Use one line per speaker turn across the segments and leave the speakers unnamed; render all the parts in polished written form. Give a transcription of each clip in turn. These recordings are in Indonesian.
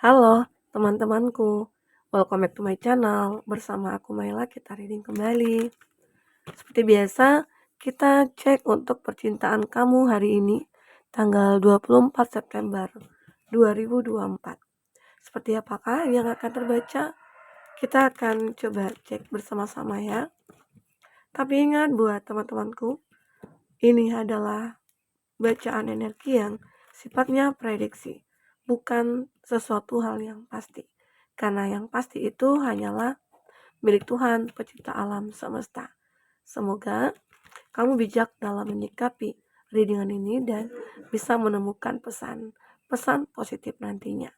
Halo teman-temanku, welcome back to my channel. Bersama aku Maila, kita reading kembali. Seperti biasa, kita cek untuk percintaan kamu hari ini, tanggal 24 September 2024. Seperti apakah yang akan terbaca? Kita akan coba cek bersama-sama ya. Tapi ingat buat teman-temanku, ini adalah bacaan energi yang sifatnya prediksi, bukan sesuatu hal yang pasti. Karena yang pasti itu hanyalah milik Tuhan, pencipta alam semesta. Semoga kamu bijak dalam menyikapi readingan ini dan bisa menemukan pesan positif nantinya.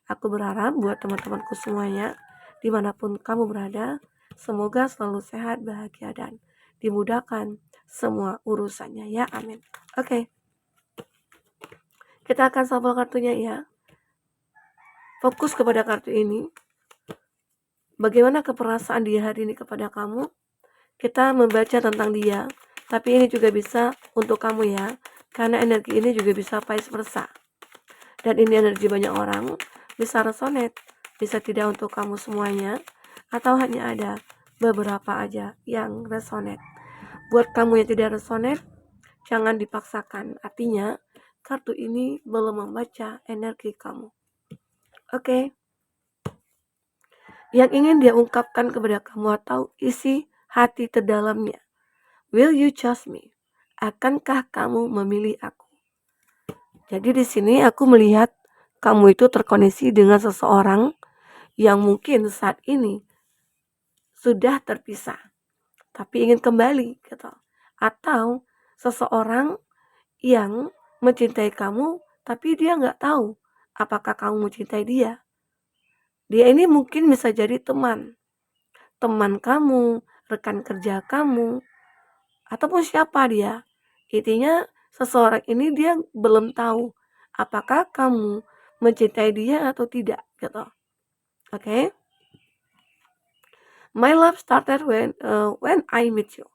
Aku berharap buat teman-temanku semuanya, dimanapun kamu berada, semoga selalu sehat, bahagia, dan dimudahkan semua urusannya ya, amin. Oke. Kita akan shuffle kartunya ya. Fokus kepada kartu ini. Bagaimana keperasaan dia hari ini kepada kamu? Kita membaca tentang dia, tapi ini juga bisa untuk kamu ya. Karena energi ini juga bisa vice versa. Dan ini energi banyak orang, bisa resonate, bisa tidak untuk kamu semuanya, atau hanya ada beberapa aja yang resonate. Buat kamu yang tidak resonate, jangan dipaksakan. Artinya, kartu ini belum membaca energi kamu. Oke. Yang ingin dia ungkapkan kepada kamu atau isi hati terdalamnya. Will you trust me? Akankah kamu memilih aku? Jadi di sini aku melihat kamu itu terkoneksi dengan seseorang yang mungkin saat ini sudah terpisah, tapi ingin kembali gitu. Atau seseorang yang mencintai kamu, tapi dia nggak tahu apakah kamu mencintai dia. Dia ini mungkin bisa jadi teman kamu, rekan kerja kamu, ataupun siapa dia. Intinya seseorang ini dia belum tahu apakah kamu mencintai dia atau tidak gitu. Oke. My love started when I met you.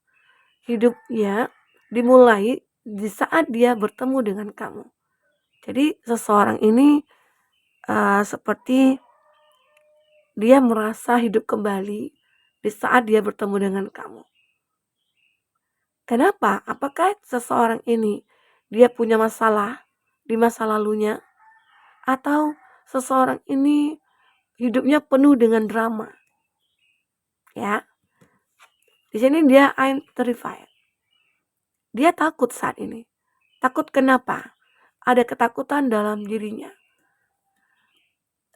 Hidupnya dimulai di saat dia bertemu dengan kamu. Jadi seseorang ini seperti dia merasa hidup kembali di saat dia bertemu dengan kamu. Kenapa? Apakah seseorang ini dia punya masalah di masa lalunya? Atau seseorang ini hidupnya penuh dengan drama? Ya. Di sini dia I'm terrified. Dia takut saat ini. Takut kenapa? Ada ketakutan dalam dirinya.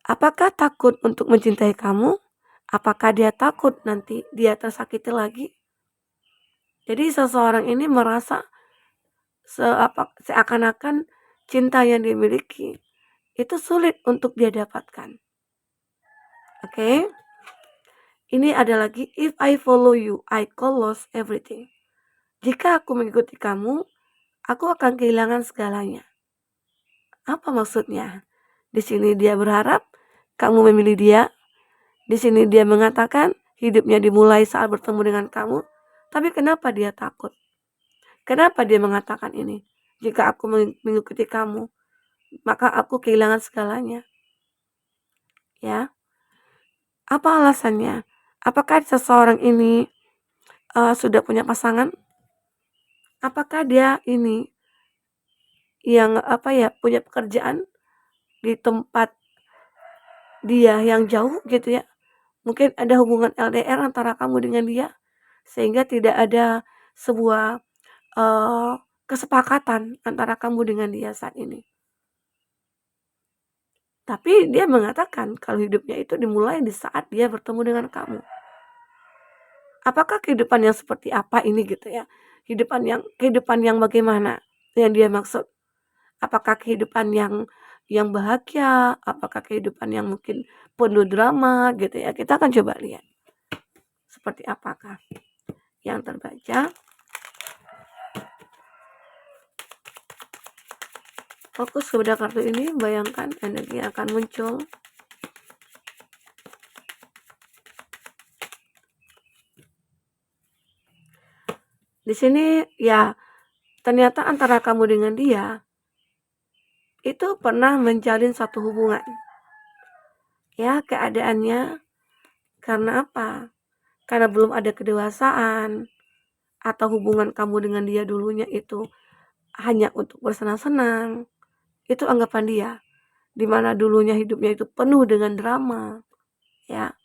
Apakah takut untuk mencintai kamu? Apakah dia takut nanti dia tersakiti lagi? Jadi seseorang ini merasa seakan-akan cinta yang dimiliki itu sulit untuk dia dapatkan. Oke. Ini ada lagi, if I follow you, I could lose everything. Jika aku mengikuti kamu, aku akan kehilangan segalanya. Apa maksudnya? Di sini dia berharap kamu memilih dia. Di sini dia mengatakan hidupnya dimulai saat bertemu dengan kamu. Tapi kenapa dia takut? Kenapa dia mengatakan ini? Jika aku mengikuti kamu, maka aku kehilangan segalanya. Ya. Apa alasannya? Apakah seseorang ini sudah punya pasangan? Apakah dia ini yang punya pekerjaan di tempat dia yang jauh gitu ya? Mungkin ada hubungan LDR antara kamu dengan dia sehingga tidak ada sebuah kesepakatan antara kamu dengan dia saat ini. Tapi dia mengatakan kalau hidupnya itu dimulai di saat dia bertemu dengan kamu. Apakah kehidupan yang seperti apa ini gitu ya? Kehidupan yang bagaimana yang dia maksud? Apakah kehidupan yang bahagia? Apakah kehidupan yang mungkin penuh drama gitu ya? Kita akan coba lihat seperti apakah yang terbaca. Fokus kepada kartu ini, bayangkan energi yang akan muncul. Di sini ya ternyata antara kamu dengan dia itu pernah menjalin satu hubungan. ya keadaannya. Karena apa? Karena belum ada kedewasaan, atau hubungan kamu dengan dia dulunya itu hanya untuk bersenang-senang. Itu anggapan dia, dimana dulunya hidupnya itu penuh dengan drama, ya.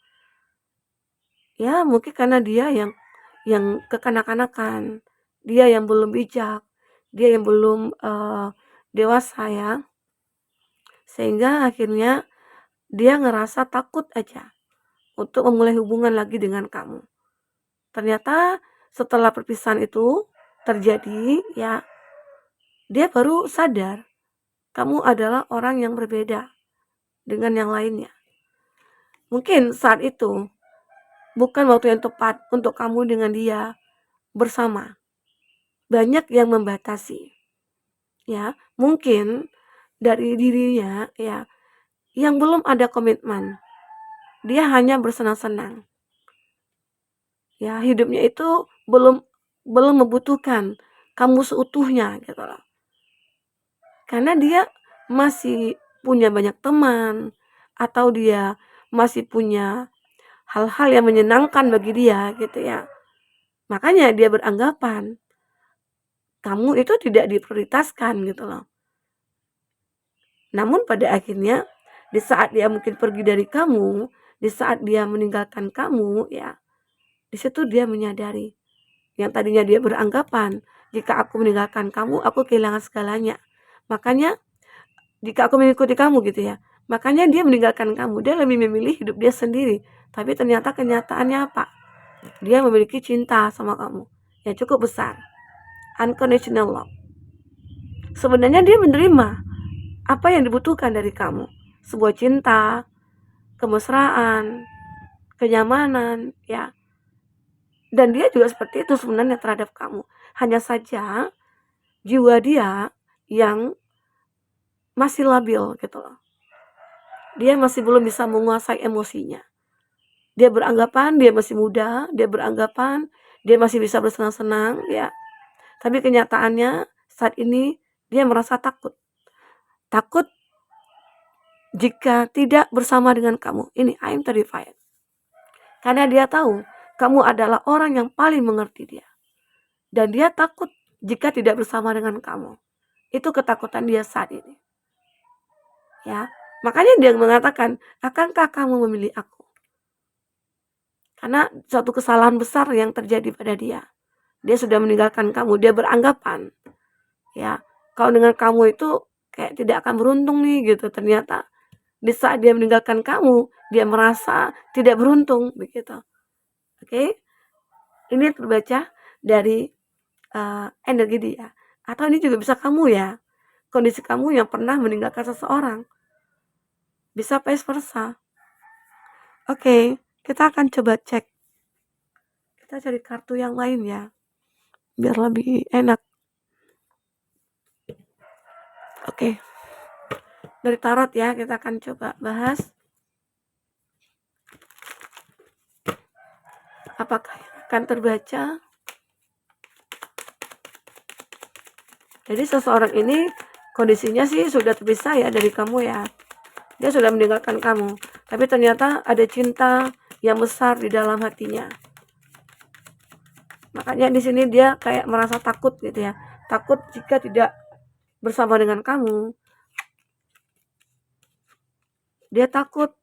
Ya mungkin karena dia yang kekanak-kanakan, dia yang belum bijak, dia yang belum dewasa ya, sehingga akhirnya dia ngerasa takut aja untuk memulai hubungan lagi dengan kamu. Ternyata setelah perpisahan itu terjadi ya, dia baru sadar kamu adalah orang yang berbeda dengan yang lainnya. Mungkin saat itu bukan waktu yang tepat untuk kamu dengan dia bersama. Banyak yang membatasi. Ya, mungkin dari dirinya ya yang belum ada komitmen. Dia hanya bersenang-senang. Ya, hidupnya itu belum membutuhkan kamu seutuhnya gitu loh. Karena dia masih punya banyak teman, atau dia masih punya hal-hal yang menyenangkan bagi dia gitu ya. Makanya dia beranggapan kamu itu tidak diprioritaskan gitu loh. Namun pada akhirnya di saat dia mungkin pergi dari kamu, di saat dia meninggalkan kamu ya, di situ dia menyadari yang tadinya dia beranggapan jika aku meninggalkan kamu, aku kehilangan segalanya. Makanya jika aku mengikuti kamu gitu ya, makanya dia meninggalkan kamu. Dia lebih memilih hidup dia sendiri. Tapi ternyata kenyataannya apa? Dia memiliki cinta sama kamu yang cukup besar, unconditional love. Sebenarnya dia menerima apa yang dibutuhkan dari kamu, sebuah cinta, kemesraan, kenyamanan, ya. Dan dia juga seperti itu sebenarnya terhadap kamu. Hanya saja jiwa dia yang masih labil gitu loh. Dia masih belum bisa menguasai emosinya. Dia beranggapan dia masih muda, dia beranggapan dia masih bisa bersenang-senang, ya. Tapi kenyataannya saat ini dia merasa takut. Takut jika tidak bersama dengan kamu. Ini I'm terrified. Karena dia tahu kamu adalah orang yang paling mengerti dia. Dan dia takut jika tidak bersama dengan kamu. Itu ketakutan dia saat ini. Ya. Makanya dia mengatakan, "Akankah kamu memilih aku?" Karena suatu kesalahan besar yang terjadi pada dia. Dia sudah meninggalkan kamu, dia beranggapan ya, kalau dengan kamu itu kayak tidak akan beruntung nih gitu. Ternyata di saat dia meninggalkan kamu, dia merasa tidak beruntung begitu. Oke? Ini terbaca dari energi dia. Atau ini juga bisa kamu ya, kondisi kamu yang pernah meninggalkan seseorang. Bisa vice versa. Oke, kita akan coba cek. Kita cari kartu yang lain ya, biar lebih enak. Oke. Dari tarot ya, kita akan coba bahas apakah akan terbaca. Jadi seseorang ini kondisinya sih sudah terpisah ya dari kamu ya. Dia sudah meninggalkan kamu, tapi ternyata ada cinta yang besar di dalam hatinya. Makanya di sini dia kayak merasa takut gitu ya. Takut jika tidak bersama dengan kamu. Dia takut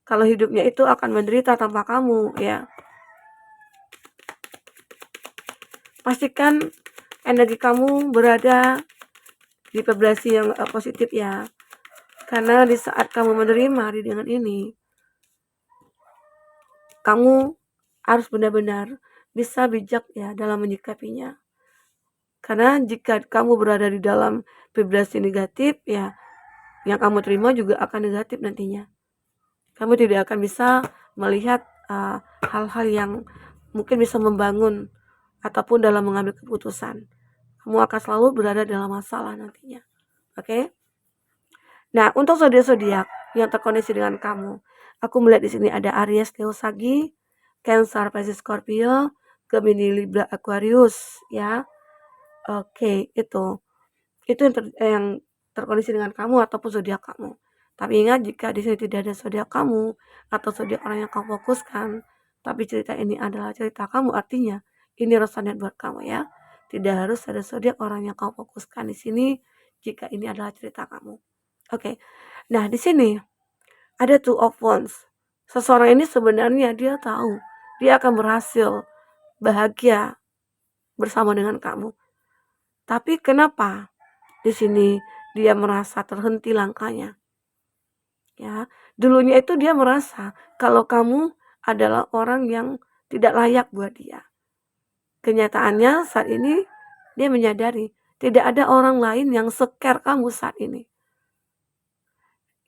kalau hidupnya itu akan menderita tanpa kamu ya. Pastikan energi kamu berada di vibrasi yang positif ya. Karena di saat kamu menerima readingan ini, kamu harus benar-benar bisa bijak ya dalam menyikapinya. Karena jika kamu berada di dalam vibrasi negatif ya, yang kamu terima juga akan negatif nantinya. Kamu tidak akan bisa melihat hal-hal yang mungkin bisa membangun ataupun dalam mengambil keputusan. Kamu akan selalu berada dalam masalah nantinya. Oke? Nah, untuk zodiak-zodiak yang terkoneksi dengan kamu, aku melihat di sini ada Aries, Leo, Sagi, Cancer, Pisces, Scorpio, Gemini, Libra, Aquarius, ya. Oke, itu yang terkoneksi dengan kamu ataupun zodiak kamu. Tapi ingat, jika di sini tidak ada zodiak kamu atau zodiak orang yang kamu fokuskan, tapi cerita ini adalah cerita kamu, artinya ini resonate buat kamu ya. Tidak harus ada zodiak orang yang kamu fokuskan di sini jika ini adalah cerita kamu. Oke. Nah, di sini ada Two of Wands. Seseorang ini sebenarnya dia tahu dia akan berhasil bahagia bersama dengan kamu. Tapi kenapa di sini dia merasa terhenti langkahnya? Ya, dulunya itu dia merasa kalau kamu adalah orang yang tidak layak buat dia. Kenyataannya saat ini dia menyadari tidak ada orang lain yang se-care kamu saat ini.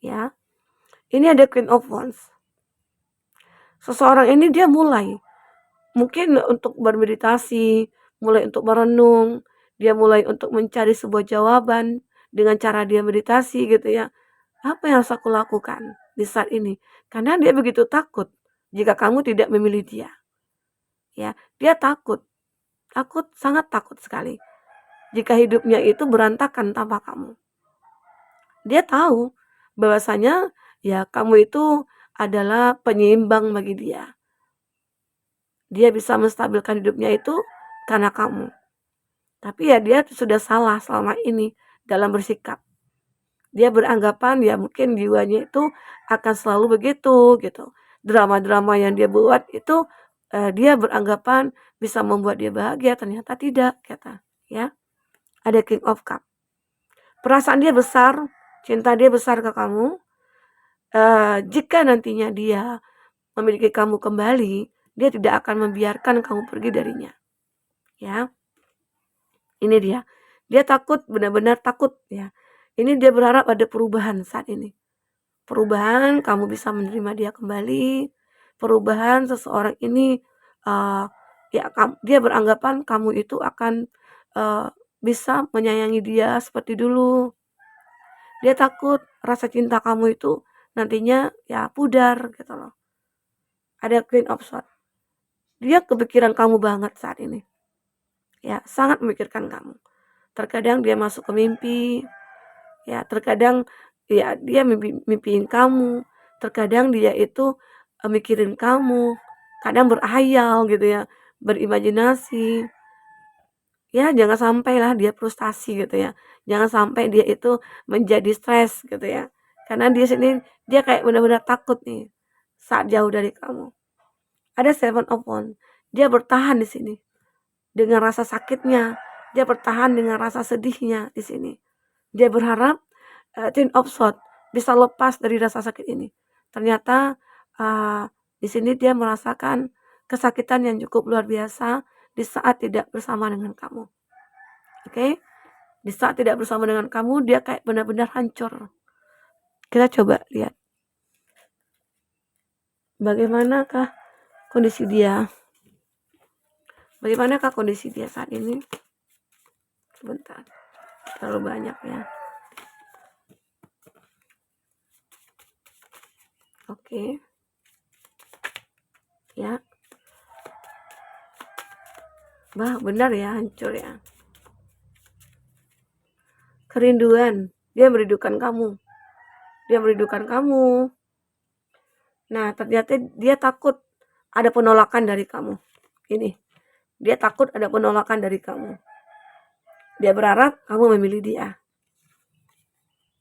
Ya. Ini ada Queen of Wands. Seseorang ini dia mulai mungkin untuk bermeditasi, mulai untuk merenung, dia mulai untuk mencari sebuah jawaban dengan cara dia meditasi gitu ya. Apa yang harus aku lakukan di saat ini? Karena dia begitu takut jika kamu tidak memilih dia. Ya, dia takut. Sangat takut sekali. Jika hidupnya itu berantakan tanpa kamu. Dia tahu bahwasanya ya kamu itu adalah penyeimbang bagi dia. Dia bisa menstabilkan hidupnya itu karena kamu. Tapi ya dia sudah salah selama ini dalam bersikap. Dia beranggapan ya mungkin jiwanya itu akan selalu begitu gitu. Drama-drama yang dia buat itu dia beranggapan bisa membuat dia bahagia, ternyata tidak, kata ya. Ada King of Cup. Perasaan dia besar, cinta dia besar ke kamu. Jika nantinya dia memiliki kamu kembali, dia tidak akan membiarkan kamu pergi darinya. Ya. Ini dia. Dia takut, benar-benar takut ya. Ini dia berharap ada perubahan saat ini. Perubahan, kamu bisa menerima dia kembali. Perubahan seseorang ini ya dia beranggapan kamu itu akan bisa menyayangi dia seperti dulu. Dia takut rasa cinta kamu itu nantinya ya pudar gitu loh. Ada Queen of Swords. Dia kepikiran kamu banget saat ini. Ya, sangat memikirkan kamu. Terkadang dia masuk ke mimpi, ya terkadang ya dia mimpiin kamu, terkadang dia itu mikirin kamu, kadang berhayal gitu ya, berimajinasi. Ya jangan sampailah dia frustasi gitu ya, jangan sampai dia itu menjadi stres gitu ya, karena dia sini dia kayak benar-benar takut nih saat jauh dari kamu. Ada Seven of Wands, dia bertahan di sini dengan rasa sakitnya, dia bertahan dengan rasa sedihnya di sini. Dia berharap Ten of Swords bisa lepas dari rasa sakit ini. Ternyata di sini dia merasakan kesakitan yang cukup luar biasa di saat tidak bersama dengan kamu. Oke? Di saat tidak bersama dengan kamu, dia kayak benar-benar hancur. Kita coba lihat. Bagaimanakah kondisi dia? Bagaimanakah kondisi dia saat ini? Sebentar. Terlalu banyak ya. Oke. Ya. Bah, benar ya, hancur ya. Kerinduan, dia merindukan kamu. Dia merindukan kamu. Nah, ternyata dia takut ada penolakan dari kamu. Ini. Dia takut ada penolakan dari kamu. Dia berharap kamu memilih dia.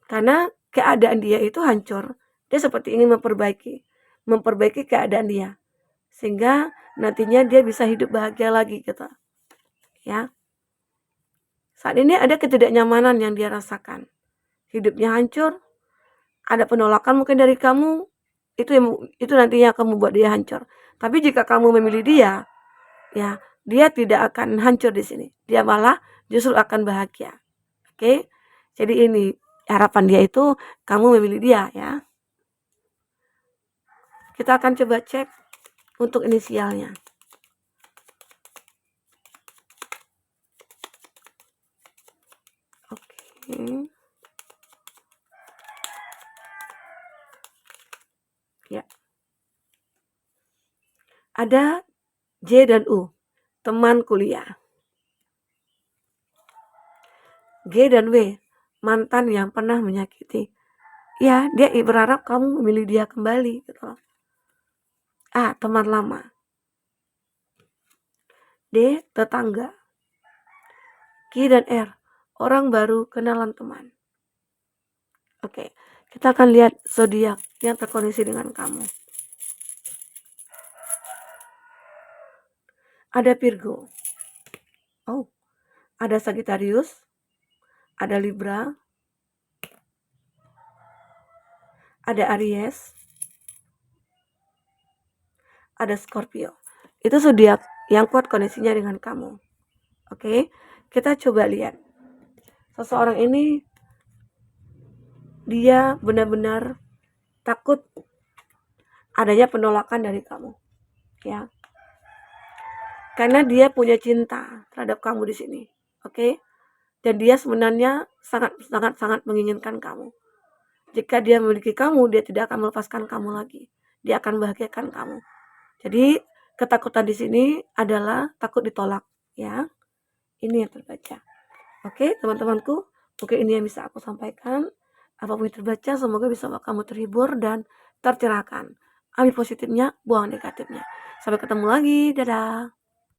Karena keadaan dia itu hancur. Dia seperti ingin memperbaiki keadaan dia. Sehingga nantinya dia bisa hidup bahagia lagi gitu. Ya. Saat ini ada ketidaknyamanan yang dia rasakan. Hidupnya hancur, ada penolakan mungkin dari kamu, itu nantinya akan membuat dia hancur. Tapi jika kamu memilih dia, ya, dia tidak akan hancur di sini. Dia malah justru akan bahagia. Oke? Jadi ini harapan dia itu kamu memilih dia ya. Kita akan coba cek untuk inisialnya. Oke. Ya. Ada J dan U, teman kuliah. G dan W, mantan yang pernah menyakiti. Ya, dia berharap kamu memilih dia kembali gitu loh. A, teman lama. D, tetangga. Q dan R, orang baru, kenalan teman. Oke, kita akan lihat zodiak yang terkoneksi dengan kamu. Ada Virgo. Oh, ada Sagittarius, ada Libra, ada Aries, ada Scorpio. Itu zodiak yang kuat koneksinya dengan kamu. Oke, kita coba lihat. Seseorang ini dia benar-benar takut adanya penolakan dari kamu, ya. Karena dia punya cinta terhadap kamu di sini. Oke? Dan dia sebenarnya sangat menginginkan kamu. Jika dia memiliki kamu, dia tidak akan melepaskan kamu lagi. Dia akan membahagiakan kamu. Jadi, ketakutan di sini adalah takut ditolak, ya. Ini yang terbaca. Oke, teman-temanku, mungkin ini yang bisa aku sampaikan. Apapun yang terbaca, semoga bisa membuat kamu terhibur dan tercerahkan. Ambil positifnya, buang negatifnya. Sampai ketemu lagi, dadah.